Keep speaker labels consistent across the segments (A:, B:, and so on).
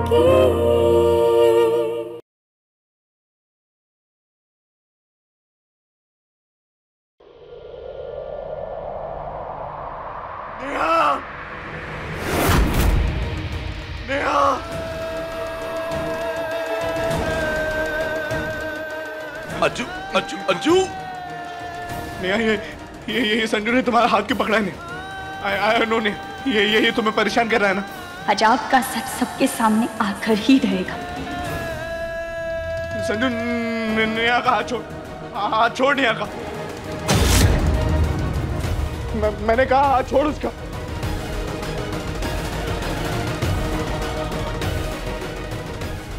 A: जिंदगी।
B: अज्जू अज्जू अज्जू
C: नेहा, ये संजू ने तुम्हारा हाथ क्यों पकड़ा है? आई नो नेहा, ये तुम्हें परेशान कर रहा है ना?
D: आज आपका सच सबके सामने आकर ही रहेगा।
C: संजू, नेहा का हाथ छोड़, हाथ छोड़ नेहा का। मैंने कहा हाथ छोड़ उसका।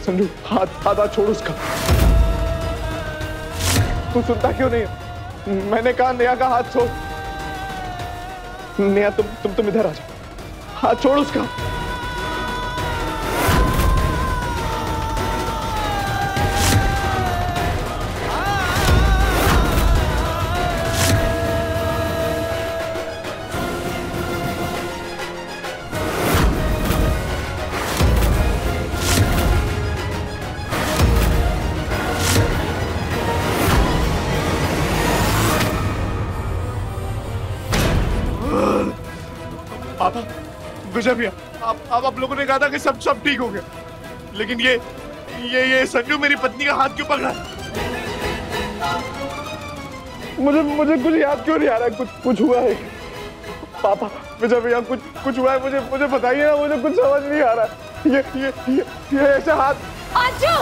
C: संजू, हाथ छोड़ उसका। तू सुनता क्यों नहीं? मैंने कहा नेहा का हाथ छोड़। नेहा, तुम इधर आ जाओ, हाथ छोड़ उसका। विजय भैया, आप लोगों ने कहा था कि सब ठीक हो गया, लेकिन ये संजू मेरी पत्नी का हाथ क्यों पकड़ा? मुझे कुछ याद क्यों नहीं आ रहा? कुछ हुआ है पापा? विजय भैया, कुछ हुआ है? मुझे बताइए ना, मुझे कुछ समझ नहीं आ रहा। ये ऐसे हाथ।
D: आजू,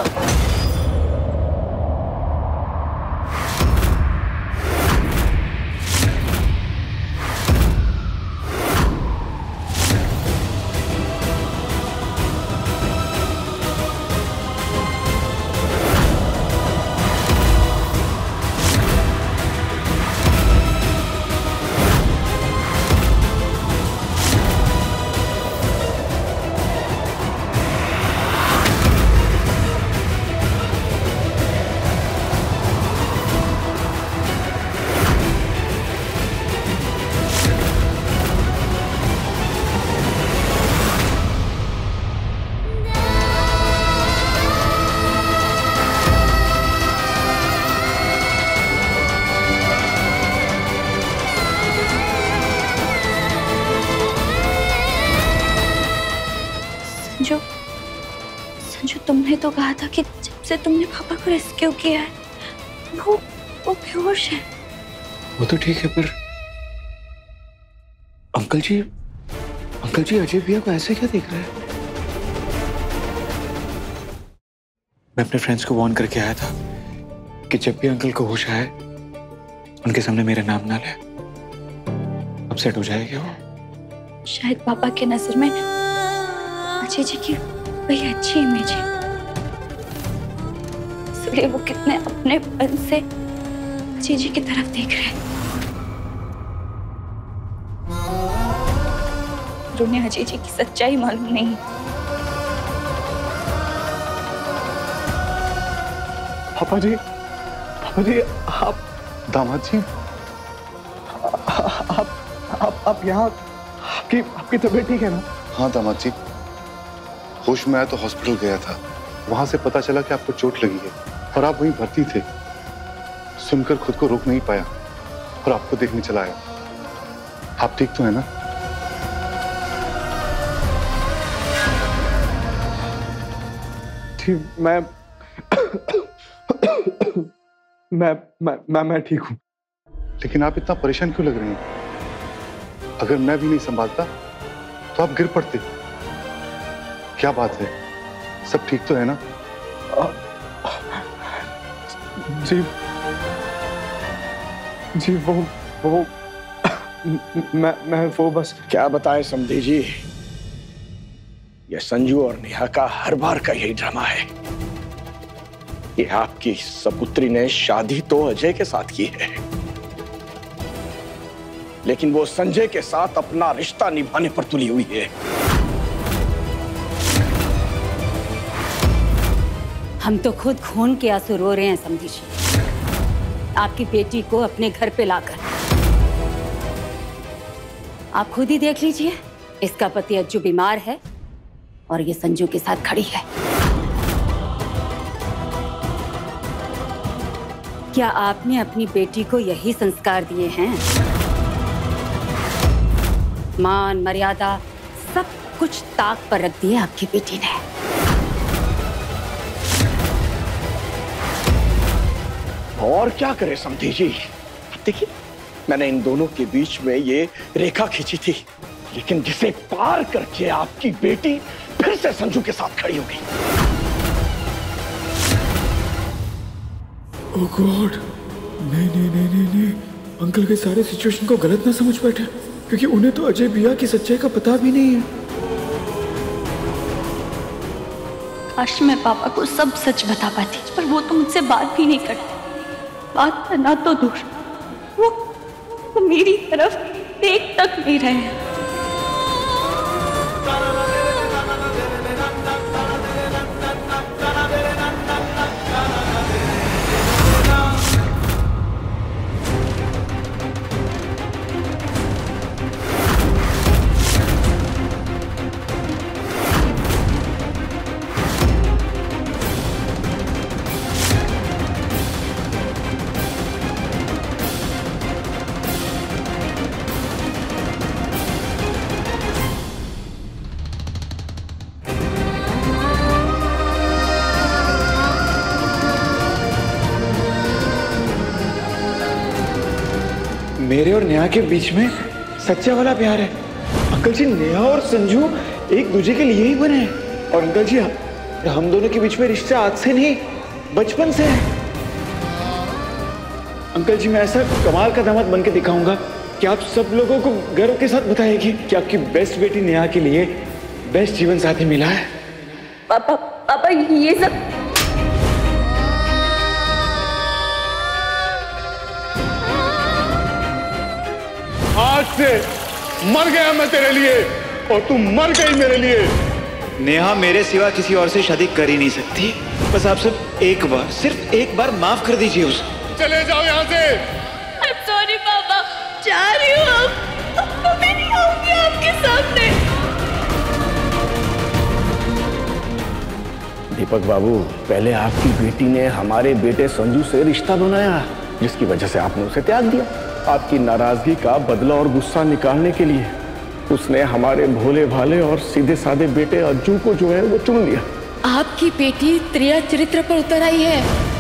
D: संजू, तुमने तो कहा था कि जब से तुमने पापा को रेस्क्यू किया है वो बेहोश है।
E: वो तो ठीक है, पर अंकल जी अजय भैया को ऐसे क्या देख रहे हैं? मैं अपने फ्रेंड्स को वार्न करके आया था कि जब भी अंकल को होश आए उनके सामने मेरा नाम ना ले। अपसेट हो जाएगा वो।
D: शायद पापा के नजर में अजय जी की वही अच्छी इमेज है, इसलिए वो कितने अपनेपन से अजय जी की तरफ देख रहे हैं। उन्हें अजय जी की सच्चाई मालूम नहीं।
C: पापा जी, आप दामाद जी, आप यहाँ, आपकी तबीयत ठीक है ना?
F: हाँ दामाद जी, होश में आया तो हॉस्पिटल गया था, वहां से पता चला कि आपको चोट लगी है और आप वहीं भर्ती थे। सुनकर खुद को रोक नहीं पाया और आपको देखने चला आया। आप ठीक तो है ना?
C: ठीक, मैं ठीक हूँ।
F: लेकिन आप इतना परेशान क्यों लग रहे हैं? अगर मैं भी नहीं संभालता तो आप गिर पड़ते। क्या बात है, सब ठीक तो है ना? जी वो मैं वो बस।
G: क्या बताएं समधी जी, ये संजू और नेहा का हर बार का यही ड्रामा है। ये आपकी सपुत्री ने शादी तो अजय के साथ की है, लेकिन वो संजय के साथ अपना रिश्ता निभाने पर तुली हुई है।
H: हम तो खुद खून के आंसू रो रहे हैं समधी जी, आपकी बेटी को अपने घर पे लाकर। आप खुद ही देख लीजिए, इसका पति अज्जू बीमार है और ये संजू के साथ खड़ी है। क्या आपने अपनी बेटी को यही संस्कार दिए हैं? मान मर्यादा सब कुछ ताक पर रख दिए आपकी बेटी ने।
G: और क्या करे समधी जी, देखिए मैंने इन दोनों के बीच में ये रेखा खींची थी, लेकिन जिसे पार करके आपकी बेटी फिर से संजू के साथ खड़ी हो गई।
E: ओह गॉड, नहीं नहीं नहीं नहीं नहीं, अंकल के सारे सिचुएशन को गलत ना समझ बैठे, क्योंकि उन्हें तो अजय भैया की सच्चाई का पता भी नहीं है।
D: काश मैं पापा को सब सच बता पाती, पर वो तो मुझसे बात भी नहीं करते। बात करना तो दूर, वो मेरी तरफ देख तक नहीं रहे हैं।
E: मेरे और नेहा के बीच में सच्चा वाला प्यार है। अंकल जी, नेहा और संजू एक दूसरे के लिए ही बने हैं। और अंकल जी, हम दोनों के बीच में रिश्ता आज से नहीं, बचपन से है। अंकल जी, मैं ऐसा कमाल का दामाद बन के दिखाऊंगा कि आप सब लोगों को गर्व के साथ बताएगी कि आपकी बेस्ट बेटी नेहा के लिए बेस्ट जीवन साथी मिला है।
D: पापा ये सब
F: आज से मर गया मैं तेरे लिए और तू मर गई मेरे लिए।
E: नेहा मेरे सिवा किसी और से शादी कर ही नहीं सकती। बस आप सब एक बार, सिर्फ एक बार माफ कर दीजिए उसे।
F: चले जाओ यहाँ से।
D: I'm sorry पापा, जा रही हूँ अब मैं नहीं आऊंगी आपके सामने।
G: दीपक बाबू, पहले आपकी बेटी ने हमारे बेटे संजू से रिश्ता बनाया, जिसकी वजह से आपने उसे त्याग दिया। आपकी नाराजगी का बदला और गुस्सा निकालने के लिए उसने हमारे भोले भाले और सीधे साधे बेटे अज्जू को जो है वो चुन लिया।
A: आपकी बेटी त्रिया चरित्र पर उतर आई है।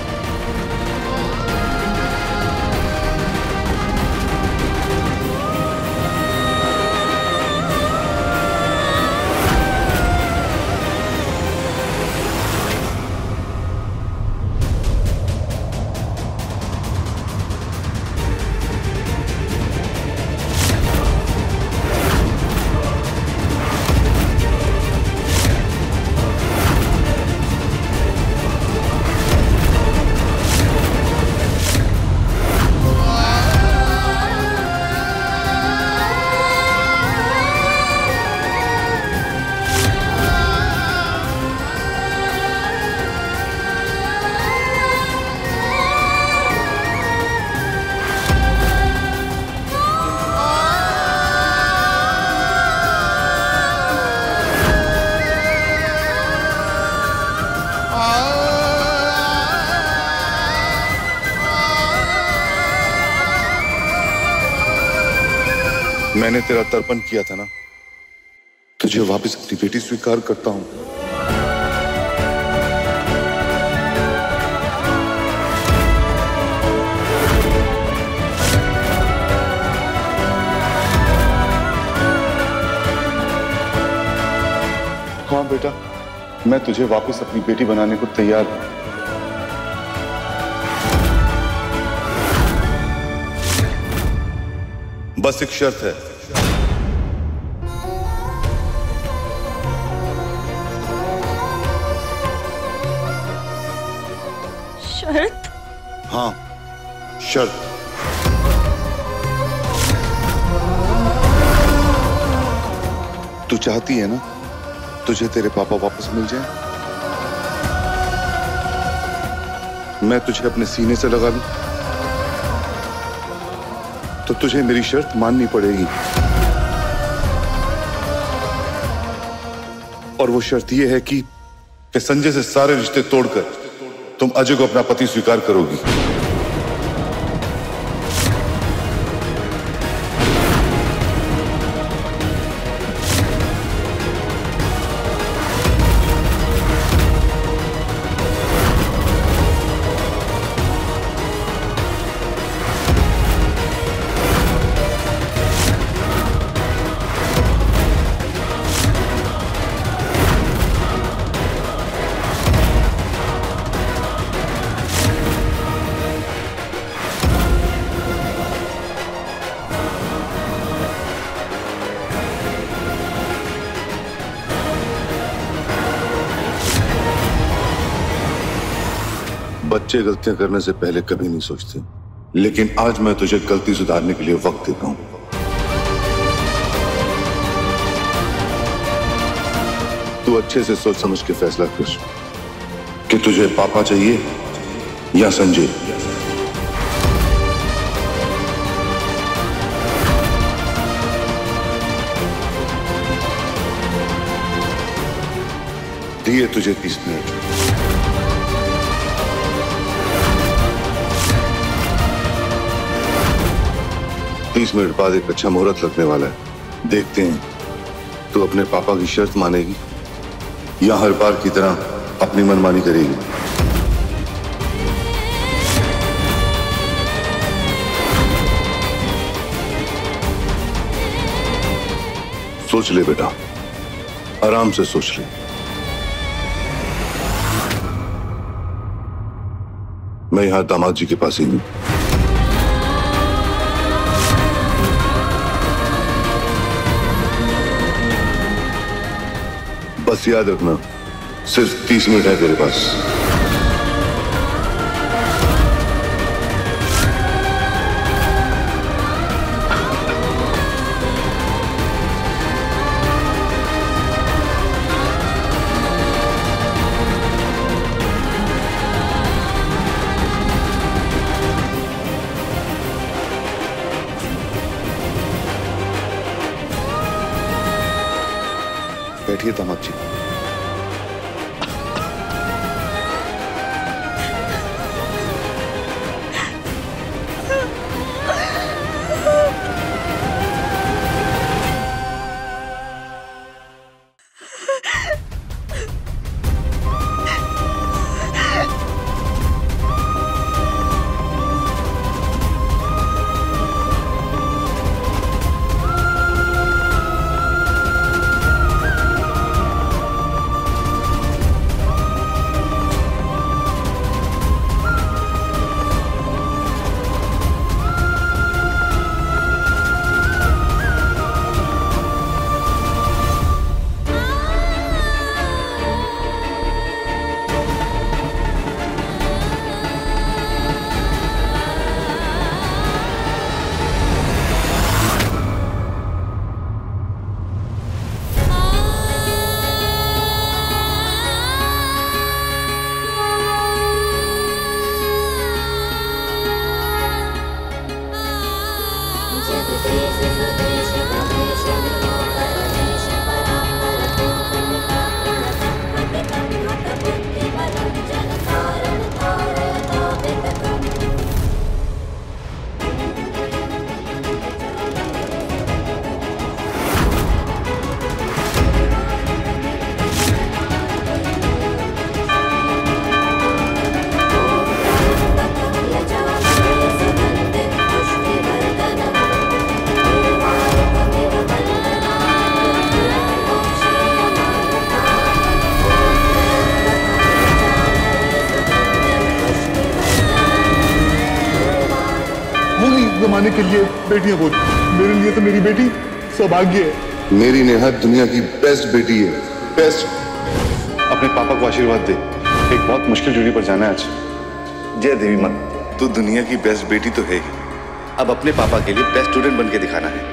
F: मैंने तेरा तर्पण किया था ना, तुझे वापस अपनी बेटी स्वीकार करता हूं। हाँ बेटा, मैं तुझे वापस अपनी बेटी बनाने को तैयार हूं। बस एक शर्त है।
D: शर्त?
F: हाँ, शर्त। तू चाहती है ना तुझे तेरे पापा वापस मिल जाए? मैं तुझे अपने सीने से लगा लूं तो तुझे मेरी शर्त माननी पड़ेगी। और वो शर्त ये है कि संजय से सारे रिश्ते तोड़कर तुम अजय को अपना पति स्वीकार करोगी। बच्चे गलतियां करने से पहले कभी नहीं सोचते, लेकिन आज मैं तुझे गलती सुधारने के लिए वक्त देता हूं। तू अच्छे से सोच समझ के फैसला कर कि तुझे पापा चाहिए या संजय। दिए तुझे 30 मिनट। मिनट बाद एक अच्छा मुहूर्त लगने वाला है। देखते हैं तू अपने पापा की शर्त मानेगी या हर बार की तरह अपनी मनमानी करेगी। सोच ले बेटा, आराम से सोच ले। मैं यहां दामाद जी के पास ही हूं। बस याद रखना, सिर्फ 30 मिनट है तेरे पास। बैठिए दामाद जी।
C: जमाने के लिए बेटियां बोल, मेरे लिए तो मेरी बेटी सौभाग्य है।
F: मेरी नेहा दुनिया की बेस्ट बेटी है, बेस्ट। अपने पापा को आशीर्वाद दे, एक बहुत मुश्किल ड्यूटी पर जाना है आज। जय देवी मां। तू दुनिया की बेस्ट बेटी तो है ही, अब अपने पापा के लिए बेस्ट स्टूडेंट बन के दिखाना है।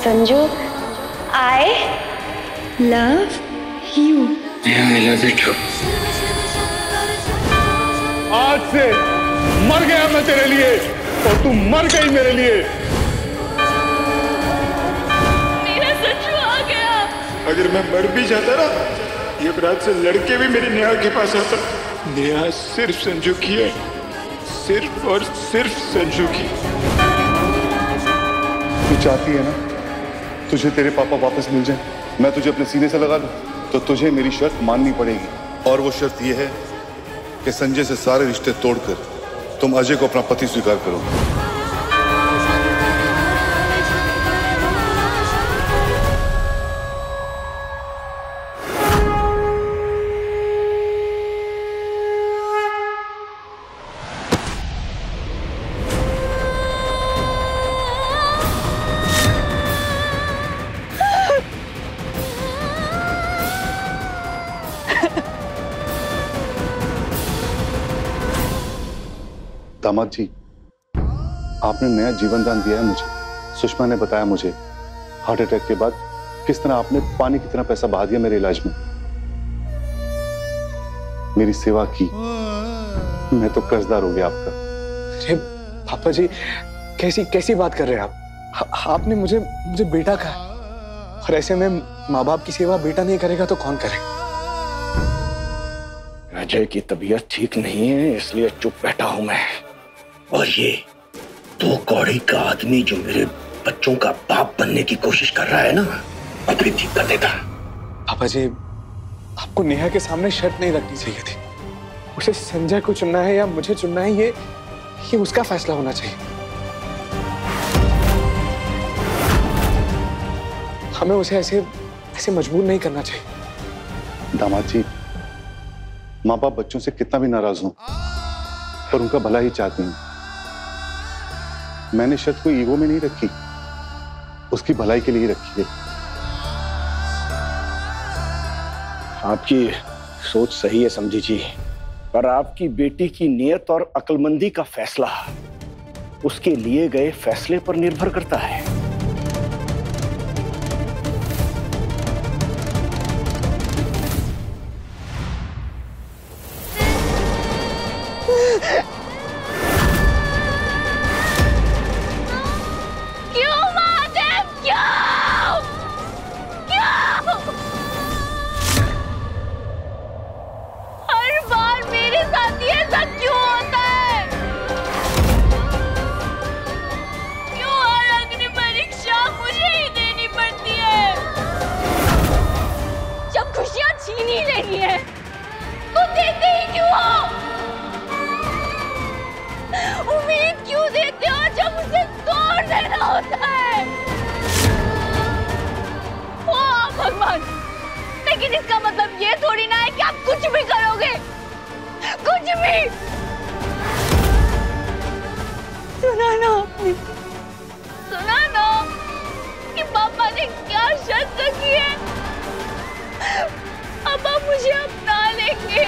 I: Sanju, I love you.
G: I love you too.
C: आज से मर गया मैं तेरे लिए और तू मर गई मेरे लिए।
D: मेरा संजू आ गया।
E: अगर मैं मर भी जाता ना, ये रात से लड़के भी मेरी नेहा के पास आता। नेहा सिर्फ संजू की है, सिर्फ और सिर्फ संजू की।
F: तू चाहती है ना तुझे तेरे पापा वापस मिल जाए, मैं तुझे अपने सीने से लगा लूं, तो तुझे मेरी शर्त माननी पड़ेगी। और वो शर्त ये है कि संजय से सारे रिश्ते तोड़कर तुम अजय को अपना पति स्वीकार करो। दामाद जी, आपने नया जीवन दान दिया है मुझे। सुषमा ने बताया मुझे हार्ट अटैक के बाद किस तरह आपने पानी की तरह पैसा बहा दिया मेरे इलाज में, मेरी सेवा की। मैं तो कर्जदार हो गया आपका।
E: अरे पापा जी, कैसी कैसी बात कर रहे हैं आप? आपने मुझे बेटा कहा, और ऐसे में माँ बाप की सेवा बेटा नहीं करेगा तो कौन करेगा?
G: अजय की तबीयत ठीक नहीं है, इसलिए चुप बैठा हूं मैं। और ये 2 कौड़ी का आदमी जो मेरे बच्चों का बाप बनने की कोशिश कर रहा है ना, अपनी ठीक कर देगा।
E: पापा जी, आपको नेहा के सामने शर्त नहीं रखनी चाहिए थी। उसे संजय को चुनना है या मुझे चुनना है, ये उसका फैसला होना चाहिए। हमें उसे ऐसे मजबूर नहीं करना चाहिए।
F: दामाद जी, माँ बाप बच्चों से कितना भी नाराज हो पर उनका भला ही चाहते हैं। मैंने शर्त कोई ईगो में नहीं रखी, उसकी भलाई के लिए रखी है।
G: आपकी सोच सही है समझी जी, पर आपकी बेटी की नियत और अक्लमंदी का फैसला उसके लिए गए फैसले पर निर्भर करता है।
D: लेकिन इसका मतलब ये थोड़ी ना है कि आप कुछ भी करोगे, कुछ भी। सुना ना कि पापा ने क्या शर्त रखी है। अब आप मुझे अपना लेंगे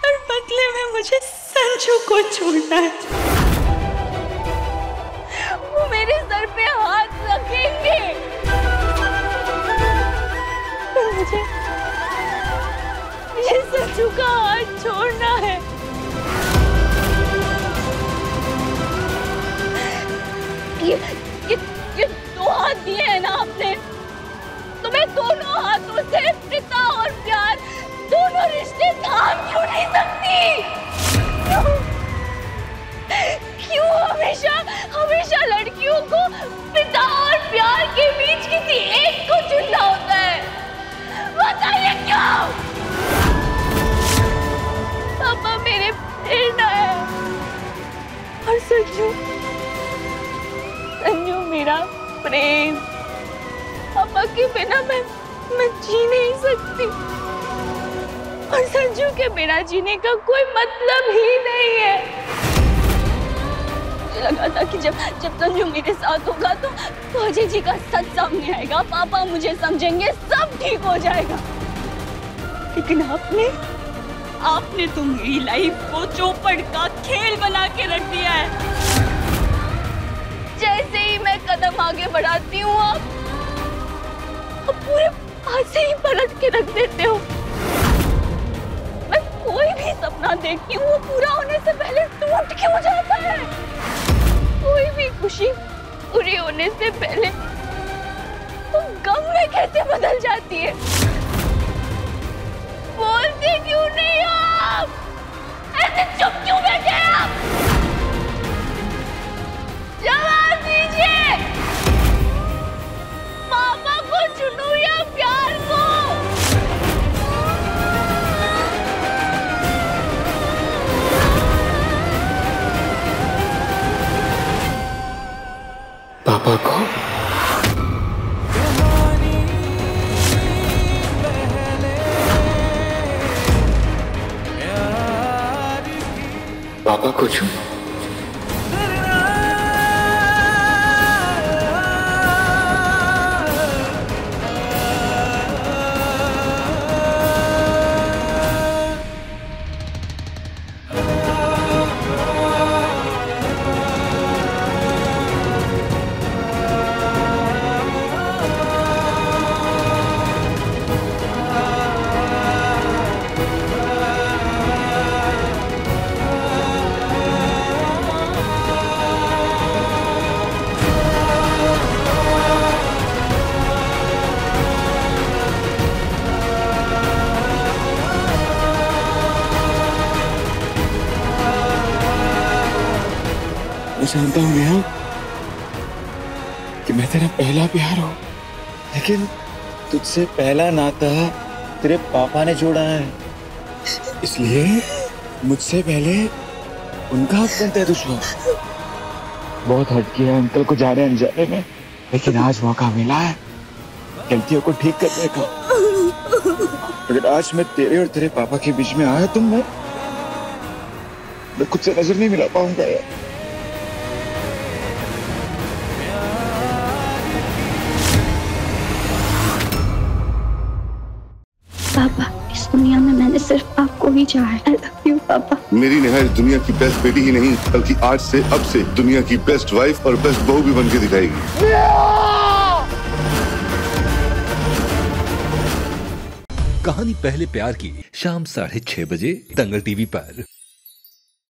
D: और बदले में मुझे संजू को छोड़ना है। वो मेरे सर पे हाथ रखेंगे, मुझे संजू का हाथ छोड़ना है। ये 2 हाथ दिए हैं ना आपने, तो मैं दोनों हाथों से पिता और प्यार दोनों रिश्ते थाम क्यों नहीं सकती? क्यों हमेशा लड़कियों को पिता और प्यार के बीच किसी एक को चुनना होता है? बताइए क्यों? पापा मेरे प्रेरणा है और संजू मेरा प्रेम। पापा के बिना मैं जी नहीं सकती और संजू के बिना जीने का कोई मतलब ही नहीं है। मुझे लगा था कि जब संजू मेरे साथ होगा तो अजय जी का सच सामने आएगा, पापा मुझे समझेंगे, सब ठीक हो जाएगा। लेकिन आपने तो मेरी लाइफ को चौपड़ का खेल बना के रख दिया है। जैसे ही मैं कदम आगे बढ़ाती हूँ आप पूरे पास ही पलट के रख देते हो। मैं कोई भी सपना देखती हूँ वो पूरा होने से पहले
I: फूट क्यों जाता है? कोई भी खुशी पूरी होने से पहले तो गम में कैसे बदल जाती है? बोलते क्यों नहीं आप? ऐसे चुप क्यों बैठे आप? जवाब दीजिए, पापा को चुनूं या प्यार को?
E: पापा को? पापा को चुन? मैं जानता हूँ नेहा कि मैं तेरा पहला प्यार हूँ, लेकिन तुझसे पहला नाता तेरे पापा ने जोड़ा है, इसलिए मुझसे पहले उनका हक बनता है तुझको। बहुत हट किया अंकल को जाने अनजाने में, लेकिन आज मौका मिला है गलतियों को ठीक करने का। अगर आज मैं तेरे और तेरे पापा के बीच में आया तो मैं खुद से नजर नहीं मिला पाऊंगा यार।
I: पापा, इस दुनिया में मैंने सिर्फ आपको ही चाहा है। I love you, पापा।
F: मेरी नेहा इस दुनिया की बेस्ट बेटी ही नहीं, बल्कि आज से अब से दुनिया की बेस्ट वाइफ और बेस्ट बहू भी बन के दिखाएगी।
B: कहानी पहले प्यार की शाम 6:30 बजे दंगल टीवी पर।